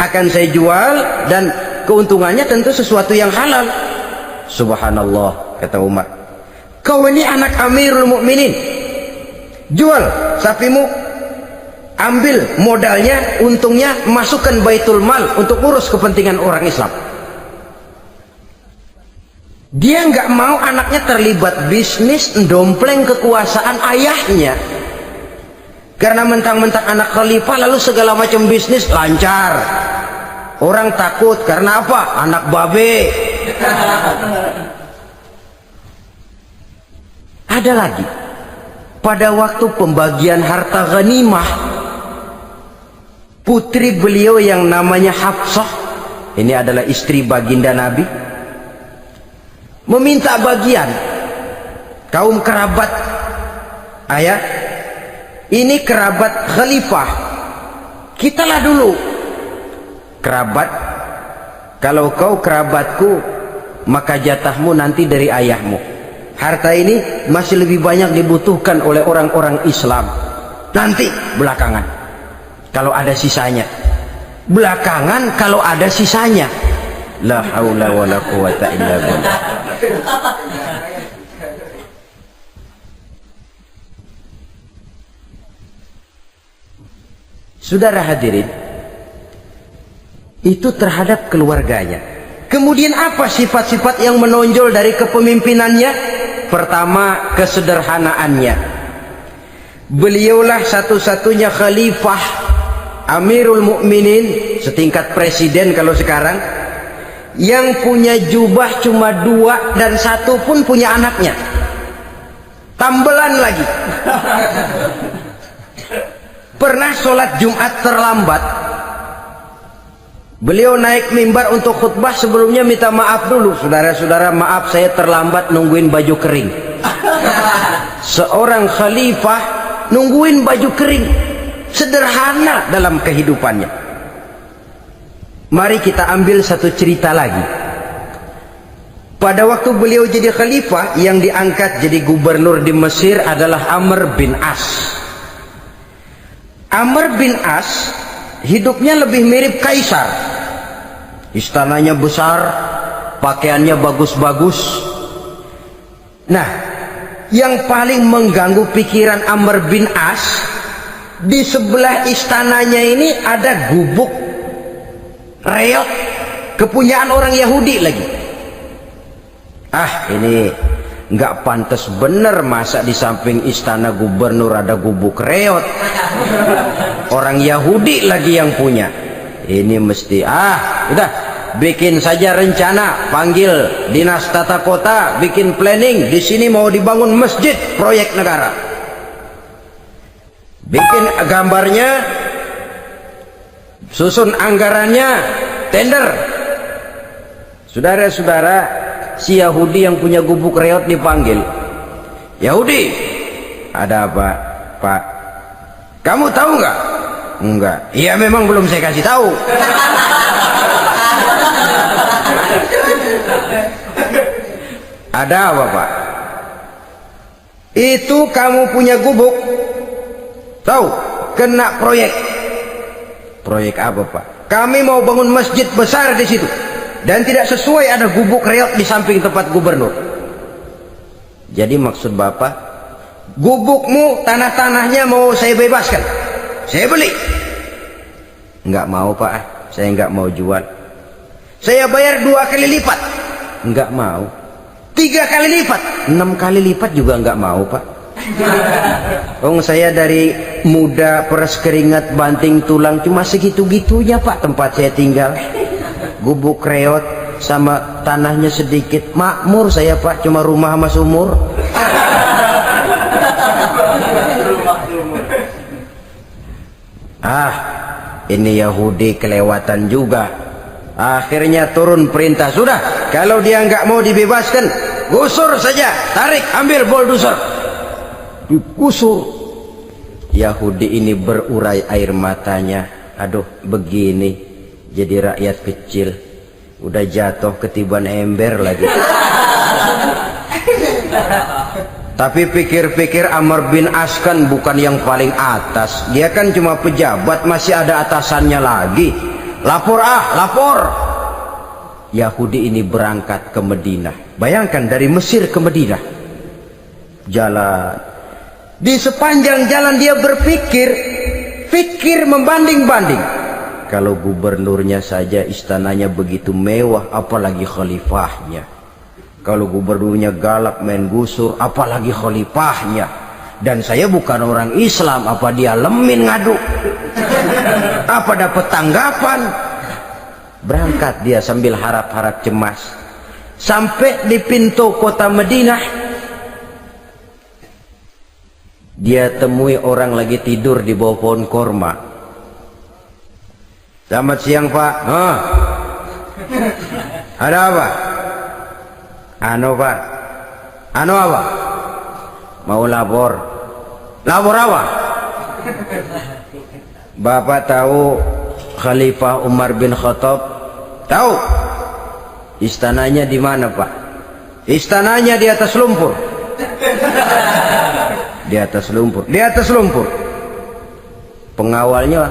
Akan saya jual dan keuntungannya tentu sesuatu yang halal. Subhanallah, kata Umar. Kau ini anak Amirul Mukminin. Jual sapimu. ambil modalnya, untungnya, masukkan baitul mal untuk urus kepentingan orang Islam. Dia nggak mau anaknya terlibat bisnis, dompleng kekuasaan ayahnya. Karena mentang-mentang anak khalifah lalu segala macam bisnis lancar. Orang takut karena apa? Anak babe. Ada lagi. Pada waktu pembagian harta ghanimah, putri beliau yang namanya Hafsah, ini adalah istri baginda Nabi, meminta bagian. Kaum kerabat ayah, ini kerabat khalifah, kitalah dulu kerabat. Kalau kau kerabatku, maka jatahmu nanti dari ayahmu. Harta ini masih lebih banyak dibutuhkan oleh orang-orang Islam. Nanti belakangan kalau ada sisanya. Belakangan kalau ada sisanya. La haula wala quwata illa billah. Saudara hadirin, itu terhadap keluarganya. Kemudian apa sifat-sifat yang menonjol dari kepemimpinannya? Pertama, kesederhanaannya. Beliaulah satu-satunya khalifah, Amirul Mukminin, setingkat presiden kalau sekarang, yang punya jubah cuma 2 dan 1 pun punya anaknya. Tambelan lagi. Pernah sholat Jumat terlambat, beliau naik mimbar untuk khutbah, sebelumnya minta maaf dulu. Saudara-saudara, maaf saya terlambat nungguin baju kering. Seorang khalifah nungguin baju kering, sederhana dalam kehidupannya. Mari kita ambil satu cerita lagi. Pada waktu beliau jadi khalifah, yang diangkat jadi gubernur di Mesir adalah Amr bin As. Amr bin As hidupnya lebih mirip kaisar. Istananya besar, pakaiannya bagus-bagus. Nah, yang paling mengganggu pikiran Amr bin As, di sebelah istananya ini ada gubuk reok kepunyaan orang Yahudi lagi. Ini nggak pantas bener, masa di samping istana gubernur ada gubuk reot. Orang Yahudi lagi yang punya. Ini mesti udah bikin saja rencana, panggil dinas tata kota, bikin planning. Di sini mau dibangun masjid, proyek negara. Bikin gambarnya, susun anggarannya, tender. Saudara-saudara, si Yahudi yang punya gubuk reot dipanggil. Yahudi, ada apa, Pak? Kamu tahu nggak? Enggak. Iya, memang belum saya kasih tahu. Ada apa, Pak? Itu kamu punya gubuk, tahu, kena proyek. Proyek apa, Pak? Kami mau bangun masjid besar di situ, dan tidak sesuai ada gubuk reot di samping tempat gubernur. Jadi maksud Bapak, gubukmu, tanah-tanahnya mau saya bebaskan, saya beli. Enggak mau, Pak, saya enggak mau jual. Saya bayar 2 kali lipat, enggak mau. 3 kali lipat, 6 kali lipat juga enggak mau, Pak. Saya dari muda peres keringat banting tulang cuma segitu-gitunya, Pak, tempat saya tinggal. Gubuk reot sama tanahnya sedikit, makmur saya, Pak, cuma rumah sama sumur. Ini Yahudi kelewatan juga. Akhirnya turun perintah, sudah, kalau dia nggak mau dibebaskan, gusur saja, tarik, ambil bulldozer, digusur. Yahudi ini berurai air matanya. Aduh, begini jadi rakyat kecil, udah jatuh ketiban ember lagi. Tapi pikir-pikir Amr bin As kan bukan yang paling atas, dia kan cuma pejabat, masih ada atasannya lagi. Lapor, lapor. Yahudi ini berangkat ke Madinah. Bayangkan, dari Mesir ke Madinah, jalan. Di sepanjang jalan dia berpikir, Pikir membanding-banding. Kalau gubernurnya saja istananya begitu mewah, apalagi khalifahnya. Kalau gubernurnya galak main gusur, apalagi khalifahnya. Dan saya bukan orang Islam, apa dia lemin ngadu? Apa dapat tanggapan? Berangkat dia sambil harap-harap cemas. Sampai di pintu kota Madinah, dia temui orang lagi tidur di bawah pohon korma. Selamat siang Pak. Ada apa? Anu Pak. Anu apa? Mau lapor. Lapor apa? Bapak tahu Khalifah Umar bin Khattab? Tahu? Istananya di mana Pak? Istananya di atas lumpur. Di atas lumpur. Di atas lumpur. Pengawalnya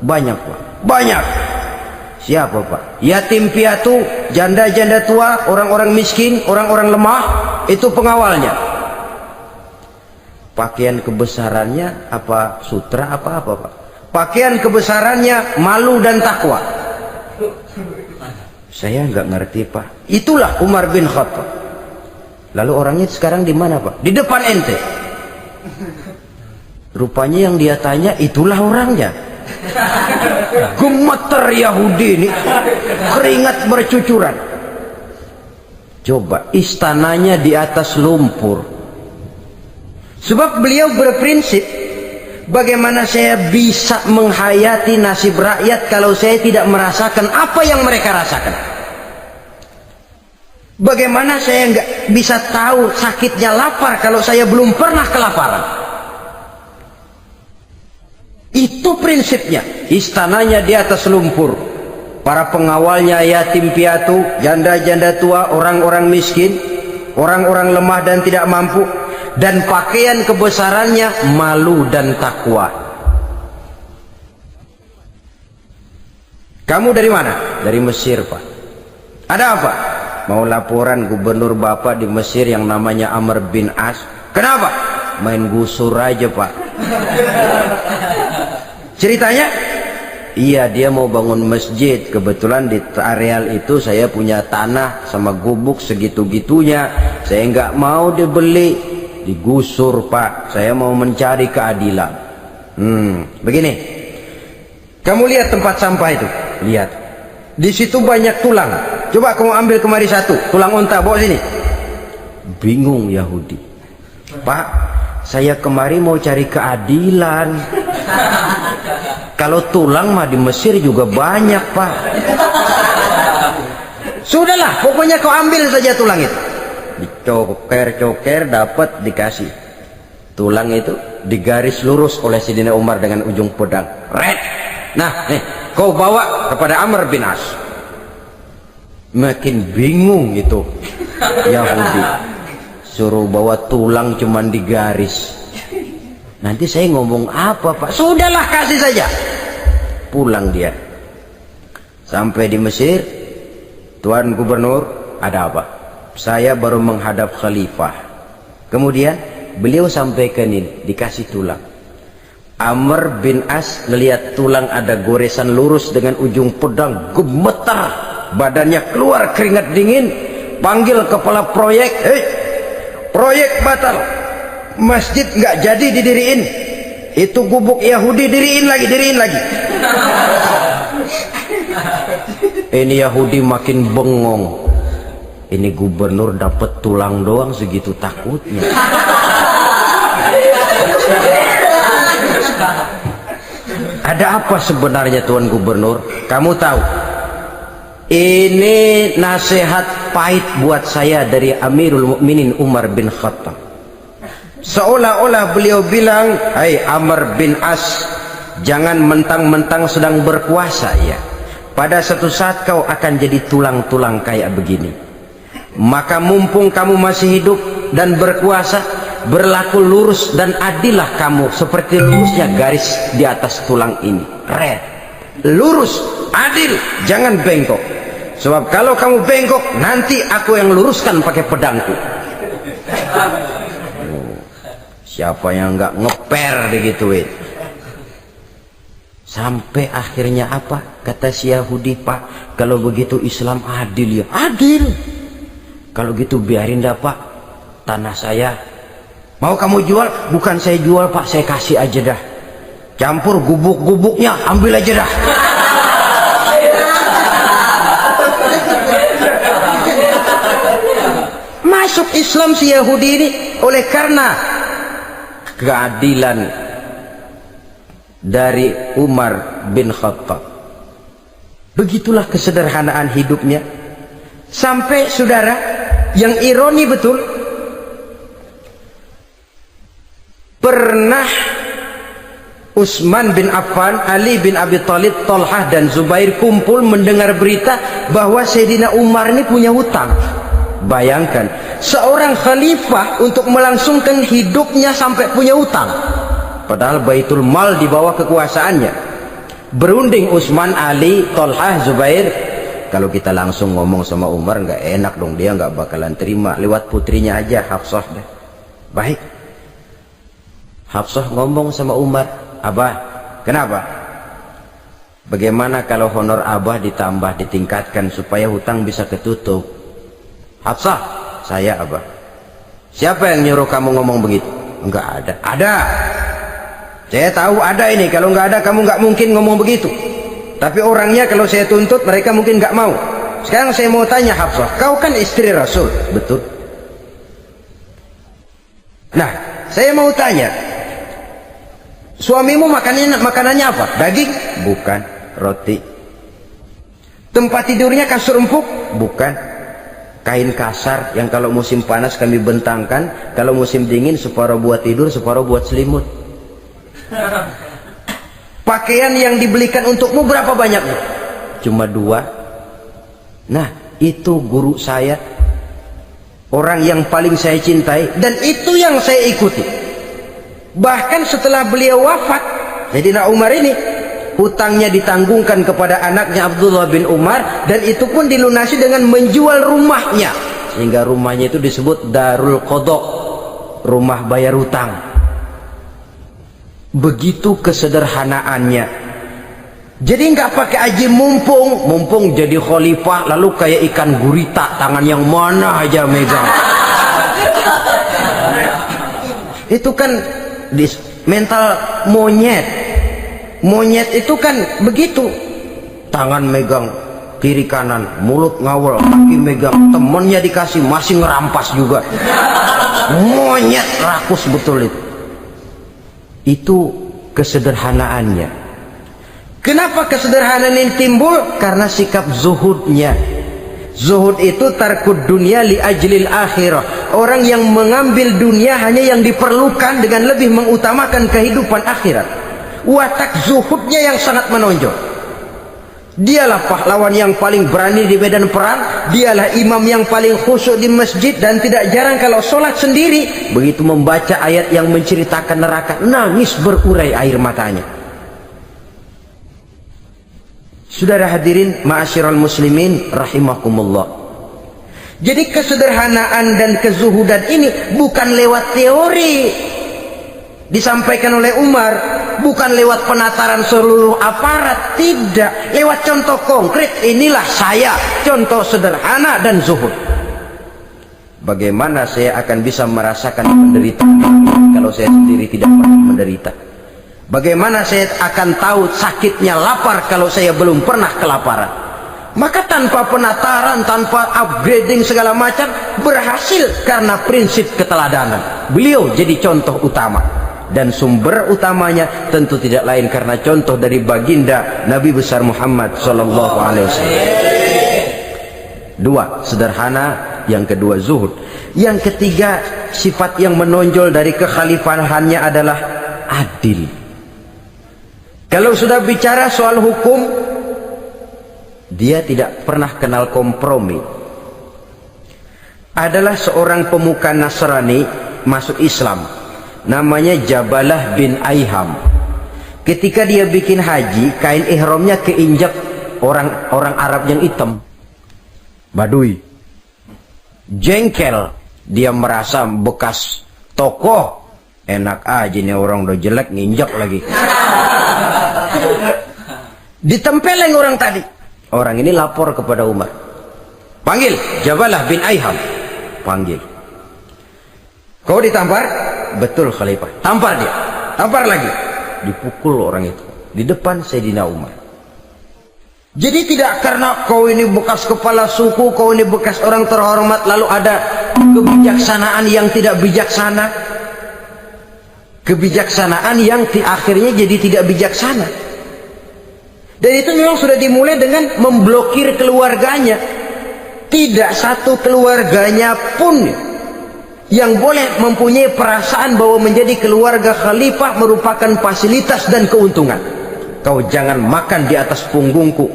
banyak Pak. Banyak. Siapa Pak? Yatim piatu, janda-janda tua, orang-orang miskin, orang-orang lemah, itu pengawalnya. Pakaian kebesarannya apa sutra apa Pak? Pakaian kebesarannya malu dan takwa. Saya nggak ngerti Pak. Itulah Umar bin Khattab. Lalu orangnya sekarang di mana Pak? Di depan ente. Rupanya yang dia tanya itulah orangnya. Gemeter Yahudi ini, keringat bercucuran. Coba, istananya di atas lumpur. Sebab beliau berprinsip, bagaimana saya bisa menghayati nasib rakyat kalau saya tidak merasakan apa yang mereka rasakan? Bagaimana saya nggak bisa tahu sakitnya lapar kalau saya belum pernah kelaparan? Itu prinsipnya. Istananya di atas lumpur. Para pengawalnya yatim piatu, janda-janda tua, orang-orang miskin, orang-orang lemah dan tidak mampu. Dan pakaian kebesarannya malu dan takwa. Kamu dari mana? Dari Mesir Pak. Ada apa? Mau laporan gubernur Bapak di Mesir yang namanya Amr bin As. Kenapa? Main gusur aja Pak. Ceritanya? Iya, dia mau bangun masjid. Kebetulan di areal itu saya punya tanah sama gubuk segitu-gitunya. Saya nggak mau dibeli, digusur Pak. Saya mau mencari keadilan. Begini. Kamu lihat tempat sampah itu? Lihat. Di situ banyak tulang. Coba kamu ambil kemari satu. Tulang unta, bawa sini. Bingung Yahudi. Pak, saya kemari mau cari keadilan. Kalau tulang mah di Mesir juga banyak Pak. Sudahlah, pokoknya kau ambil saja tulang itu. Dicoker-coker dapat dikasih. Tulang itu digaris lurus oleh Sayyidina Umar dengan ujung pedang. Red. Nah, nih, kau bawa kepada Amr bin As. Makin bingung itu Yahudi. Suruh bawa tulang cuman digaris. Nanti saya ngomong apa Pak? Sudahlah, kasih saja. Pulang dia. Sampai di Mesir, Tuan Gubernur, ada apa? Saya baru menghadap khalifah. Kemudian beliau sampaikan ini, dikasih tulang. Amr bin As melihat tulang ada goresan lurus dengan ujung pedang, gemetar, badannya keluar keringat dingin, panggil kepala proyek, proyek batal. Masjid nggak jadi didiriin. Itu gubuk Yahudi diriin lagi. Ini Yahudi makin bengong. Ini gubernur dapat tulang doang segitu takutnya. Ada apa sebenarnya Tuan Gubernur? Kamu tahu? Ini nasihat pahit buat saya dari Amirul Mukminin Umar bin Khattab. Seolah-olah beliau bilang, hai Amr bin As, jangan mentang-mentang sedang berkuasa ya. Pada suatu saat kau akan jadi tulang-tulang kayak begini. Maka mumpung kamu masih hidup dan berkuasa, berlaku lurus dan adillah kamu seperti lurusnya garis di atas tulang ini. Red. Lurus, adil, jangan bengkok. Sebab kalau kamu bengkok, nanti aku yang luruskan pakai pedangku. Siapa yang nggak ngeper digituin? Sampai akhirnya apa? Kata si Yahudi, Pak, kalau begitu Islam adil ya. Adil. Kalau gitu biarin dah Pak, tanah saya. Mau kamu jual? Bukan saya jual Pak, saya kasih aja dah. Campur gubuk-gubuknya, ambil aja dah. Masuk Islam si Yahudi ini oleh karena keadilan dari Umar bin Khattab. Begitulah kesederhanaan hidupnya. Sampai saudara, yang ironi betul, pernah Utsman bin Affan, Ali bin Abi Thalib, Thalhah dan Zubair kumpul mendengar berita bahwa Sayyidina Umar ini punya hutang. Bayangkan, seorang khalifah untuk melangsungkan hidupnya sampai punya hutang. Padahal Baitul Mal di bawah kekuasaannya. Berunding Utsman, Ali, Thalhah, Zubair. Kalau kita langsung ngomong sama Umar nggak enak dong, dia nggak bakalan terima. Lewat putrinya aja, Hafsah deh. Baik. Hafsah ngomong sama Umar, Abah, kenapa? Bagaimana kalau honor Abah ditambah, ditingkatkan supaya hutang bisa ketutup? Hafsah, saya Abah. Siapa yang nyuruh kamu ngomong begitu? Enggak ada. Ada. Saya tahu ada ini. Kalau nggak ada kamu nggak mungkin ngomong begitu. Tapi orangnya kalau saya tuntut mereka mungkin nggak mau. Sekarang saya mau tanya Hafsah, kau kan istri Rasul, betul? Nah, saya mau tanya, suamimu makanannya apa? Daging? Bukan. Roti. Tempat tidurnya kasur empuk? Bukan. Kain kasar yang kalau musim panas kami bentangkan, kalau musim dingin separuh buat tidur, separuh buat selimut. Pakaian yang dibelikan untukmu berapa banyaknya? Cuma 2. Nah, itu guru saya, orang yang paling saya cintai, dan itu yang saya ikuti. Bahkan setelah beliau wafat, Sayyidina Umar ini hutangnya ditanggungkan kepada anaknya Abdullah bin Umar, dan itu pun dilunasi dengan menjual rumahnya, sehingga rumahnya itu disebut Darul Qadha, rumah bayar hutang. Begitu kesederhanaannya. Jadi nggak pakai aji mumpung jadi khalifah lalu kayak ikan gurita, tangan yang mana aja megang. Itu kan mental monyet. Monyet itu kan begitu, tangan megang kiri kanan, mulut ngawal, kaki megang, temennya dikasih masih ngerampas juga. Monyet rakus betul itu. Itu kesederhanaannya. Kenapa kesederhanaan ini timbul? Karena sikap zuhudnya. Zuhud itu tarkud dunia li ajlil akhirah. Orang yang mengambil dunia hanya yang diperlukan dengan lebih mengutamakan kehidupan akhirat. Watak zuhudnya yang sangat menonjol. Dialah pahlawan yang paling berani di medan perang. Dialah imam yang paling khusyuk di masjid. Dan tidak jarang kalau sholat sendiri, begitu membaca ayat yang menceritakan neraka, nangis berurai air matanya. Saudara hadirin ma'asyiral muslimin rahimakumullah. Jadi kesederhanaan dan kezuhudan ini bukan lewat teori disampaikan oleh Umar, bukan lewat penataran seluruh aparat, tidak, lewat contoh konkret. Inilah saya, contoh sederhana dan zuhud. Bagaimana saya akan bisa merasakan penderitaan kalau saya sendiri tidak pernah menderita? Bagaimana saya akan tahu sakitnya lapar kalau saya belum pernah kelaparan? Maka tanpa penataran, tanpa upgrading segala macam, berhasil karena prinsip keteladanan. Beliau jadi contoh utama. Dan sumber utamanya tentu tidak lain karena contoh dari baginda Nabi besar Muhammad sallallahu alaihi wasallam. 2, sederhana. Yang kedua, zuhud. Yang ketiga, sifat yang menonjol dari kekhalifahannya adalah adil. Kalau sudah bicara soal hukum, dia tidak pernah kenal kompromi. Adalah seorang pemuka Nasrani masuk Islam, namanya Jabalah bin Aiham. Ketika dia bikin haji, kain ihramnya keinjak orang Arab yang hitam, Badui. Jengkel, dia merasa bekas tokoh, enak aja nih orang udah jelek nginjak lagi. Ditempeleng orang tadi. Orang ini lapor kepada Umar. Panggil Jabalah bin Aiham. Panggil. Kau ditampar? Betul Khalifah. Tampar dia. Tampar lagi. Dipukul orang itu di depan Sayyidina Umar. Jadi tidak karena kau ini bekas kepala suku, kau ini bekas orang terhormat, lalu ada kebijaksanaan yang tidak bijaksana. Kebijaksanaan yang akhirnya jadi tidak bijaksana. Dan itu memang sudah dimulai dengan memblokir keluarganya. Tidak satu keluarganya pun yang boleh mempunyai perasaan bahwa menjadi keluarga khalifah merupakan fasilitas dan keuntungan. Kau jangan makan di atas punggungku,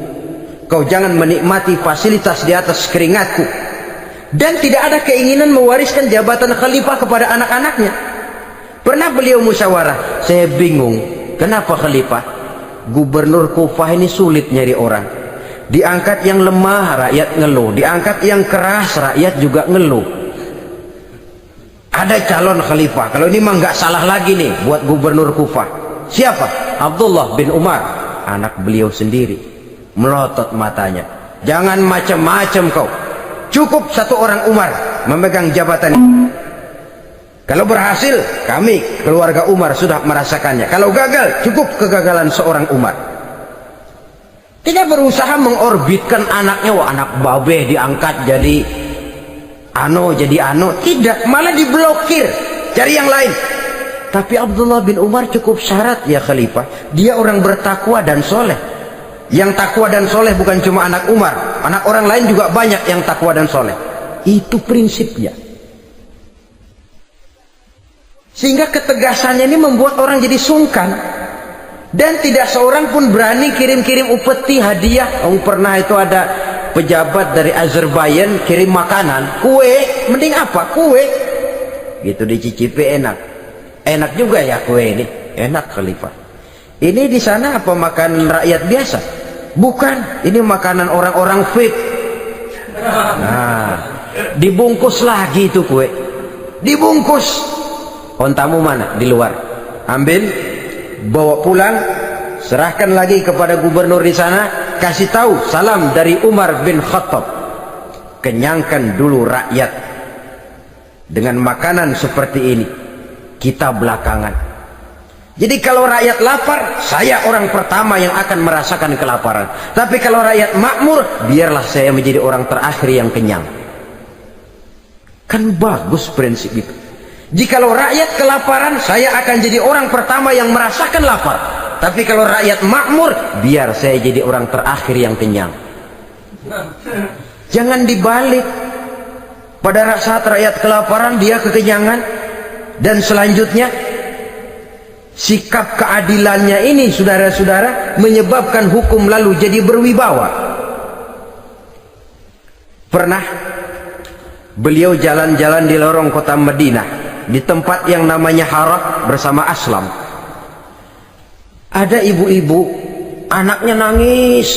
kau jangan menikmati fasilitas di atas keringatku. Dan tidak ada keinginan mewariskan jabatan khalifah kepada anak-anaknya. Pernah beliau musyawarah, saya bingung kenapa khalifah, gubernur Kufah ini sulit nyari orang. Diangkat yang lemah, rakyat ngeluh. Diangkat yang keras, rakyat juga ngeluh. Ada calon khalifah, kalau ini mah nggak salah lagi nih buat gubernur Kufah. Siapa? Abdullah bin Umar, anak beliau sendiri. Melotot matanya. Jangan macam-macam kau. Cukup satu orang Umar memegang jabatan ini. Kalau berhasil, kami keluarga Umar sudah merasakannya. Kalau gagal, cukup kegagalan seorang Umar. Tidak berusaha mengorbitkan anaknya, wah anak babe diangkat jadi ano. Tidak, malah diblokir, cari yang lain. Tapi Abdullah bin Umar cukup syarat ya khalifah. Dia orang bertakwa dan soleh. Yang takwa dan soleh bukan cuma anak Umar, anak orang lain juga banyak yang takwa dan soleh. Itu prinsipnya. Sehingga ketegasannya ini membuat orang jadi sungkan. Dan tidak seorang pun berani kirim-kirim upeti hadiah. Pernah itu ada pejabat dari Azerbaijan kirim makanan, kue, mending apa? Kue. Gitu dicicipi enak. Enak juga ya kue ini. Enak khalifah. Ini di sana apa makan rakyat biasa? Bukan, ini makanan orang-orang fit. Nah, dibungkus lagi itu kue. Dibungkus. Ontamu mana? Di luar. Ambil, bawa pulang, serahkan lagi kepada gubernur di sana, kasih tahu salam dari Umar bin Khattab. Kenyangkan dulu rakyat dengan makanan seperti ini. Kita belakangan. Jadi kalau rakyat lapar, saya orang pertama yang akan merasakan kelaparan. Tapi kalau rakyat makmur, biarlah saya menjadi orang terakhir yang kenyang. Kan bagus prinsip itu. Jikalau rakyat kelaparan, saya akan jadi orang pertama yang merasakan lapar. Tapi kalau rakyat makmur, biar saya jadi orang terakhir yang kenyang. Jangan dibalik. Pada saat rakyat kelaparan, dia kekenyangan. Dan selanjutnya, sikap keadilannya ini saudara-saudara menyebabkan hukum lalu jadi berwibawa. Pernah beliau jalan-jalan di lorong kota Madinah, di tempat yang namanya Harah bersama Aslam. Ada ibu-ibu, anaknya nangis,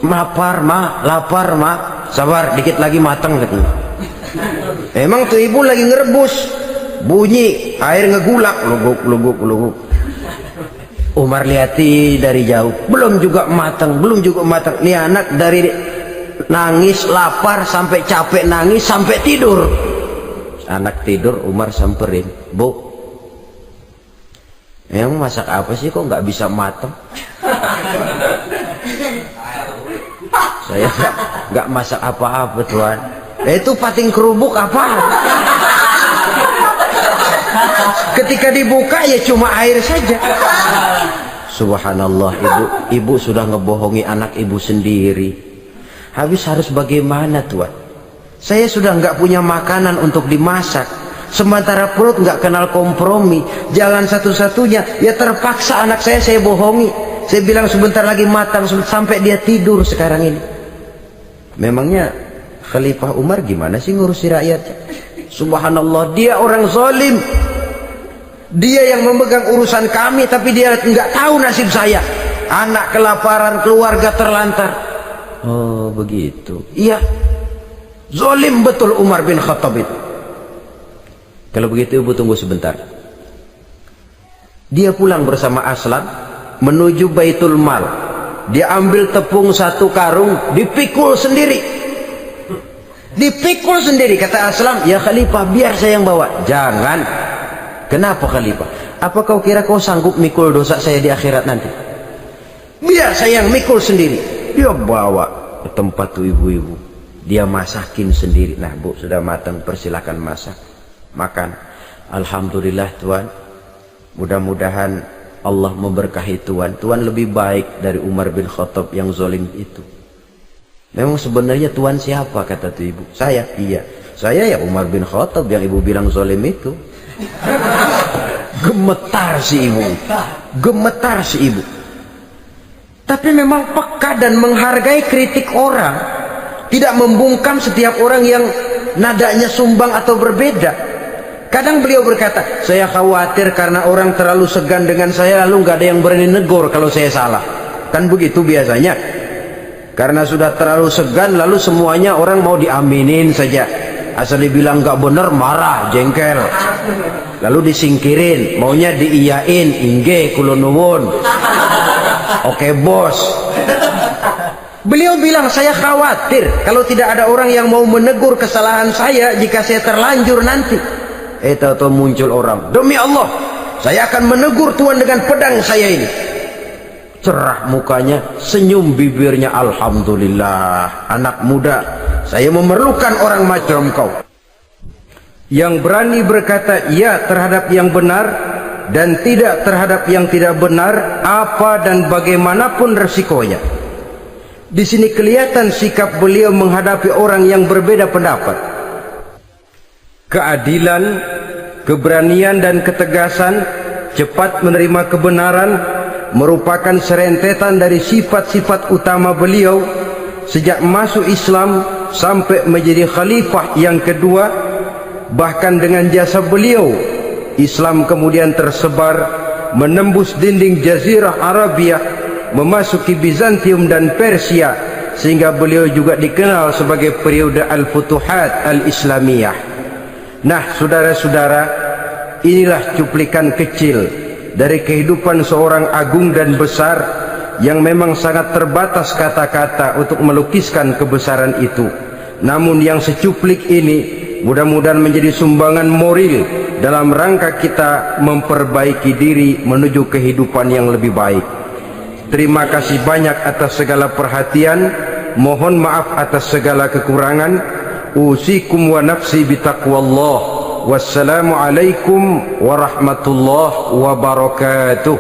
lapar ma, sabar dikit lagi matang katanya. Emang tuh ibu lagi ngerebus, bunyi air ngegulak, luguk. Umar lihati dari jauh, belum juga matang. Nih anak dari nangis lapar sampai capek nangis sampai tidur. Anak tidur, Umar samperin, Bu, yang masak apa sih kok nggak bisa matang? Saya nggak masak apa-apa tuan. Itu pating kerubuk apa? Ketika dibuka ya cuma air saja. Subhanallah, ibu sudah ngebohongi anak ibu sendiri. Habis harus bagaimana tuan? Saya sudah nggak punya makanan untuk dimasak, sementara perut nggak kenal kompromi. Jalan satu-satunya ya terpaksa anak saya bohongi. Saya bilang sebentar lagi matang sampai dia tidur sekarang ini. Memangnya Khalifah Umar gimana sih ngurusi rakyatnya? Subhanallah, dia orang zalim. Dia yang memegang urusan kami, tapi dia nggak tahu nasib saya. Anak kelaparan, keluarga terlantar. Oh begitu. Iya, zalim betul Umar bin Khattab itu. Kalau begitu ibu tunggu sebentar. Dia pulang bersama Aslam menuju Baitul Mal. Dia ambil tepung 1 karung, dipikul sendiri. Dipikul sendiri. Kata Aslam, ya Khalifah, biar saya yang bawa. Jangan. Kenapa Khalifah? Apa kau kira kau sanggup mikul dosa saya di akhirat nanti? Biar saya yang mikul sendiri. Dia bawa ke tempat tuh ibu-ibu. Dia masakin sendiri. Nah bu, sudah matang, persilakan masak. Makan. Alhamdulillah Tuan. Mudah-mudahan Allah memberkahi Tuan. Tuan lebih baik dari Umar bin Khattab yang zalim itu. Memang sebenarnya Tuan siapa? Kata tu ibu. Saya. Iya. Saya ya Umar bin Khattab yang ibu bilang zalim itu. Gemetar si ibu. Gemetar si ibu. Tapi memang peka dan menghargai kritik orang. Tidak membungkam setiap orang yang nadanya sumbang atau berbeda. Kadang beliau berkata, saya khawatir karena orang terlalu segan dengan saya, lalu nggak ada yang berani negur kalau saya salah. Kan begitu biasanya. Karena sudah terlalu segan, lalu semuanya orang mau diaminin saja. Asal dibilang nggak benar, marah, jengkel. Lalu disingkirin, maunya diiyain, ingge, kulo nuwun. Oke bos. Beliau bilang, saya khawatir kalau tidak ada orang yang mau menegur kesalahan saya jika saya terlanjur nanti. Tahu-tahu muncul orang, demi Allah saya akan menegur Tuan dengan pedang saya ini. Cerah mukanya, senyum bibirnya, alhamdulillah anak muda, saya memerlukan orang macam kau yang berani berkata ya terhadap yang benar dan tidak terhadap yang tidak benar, apa dan bagaimanapun resikonya. Di sini kelihatan sikap beliau menghadapi orang yang berbeda pendapat. Keadilan, keberanian dan ketegasan, cepat menerima kebenaran merupakan serentetan dari sifat-sifat utama beliau sejak masuk Islam sampai menjadi khalifah yang kedua. Bahkan dengan jasa beliau, Islam kemudian tersebar menembus dinding Jazirah Arabia, memasuki Bizantium dan Persia, sehingga beliau juga dikenal sebagai periode Al-Futuhat Al-Islamiyah. Nah saudara-saudara, inilah cuplikan kecil dari kehidupan seorang agung dan besar yang memang sangat terbatas kata-kata untuk melukiskan kebesaran itu. Namun yang secuplik ini mudah-mudahan menjadi sumbangan moral dalam rangka kita memperbaiki diri menuju kehidupan yang lebih baik. Terima kasih banyak atas segala perhatian. Mohon maaf atas segala kekurangan. Usikum wa nafsi bitaqwallah. Wassalamualaikum warahmatullahi wabarakatuh.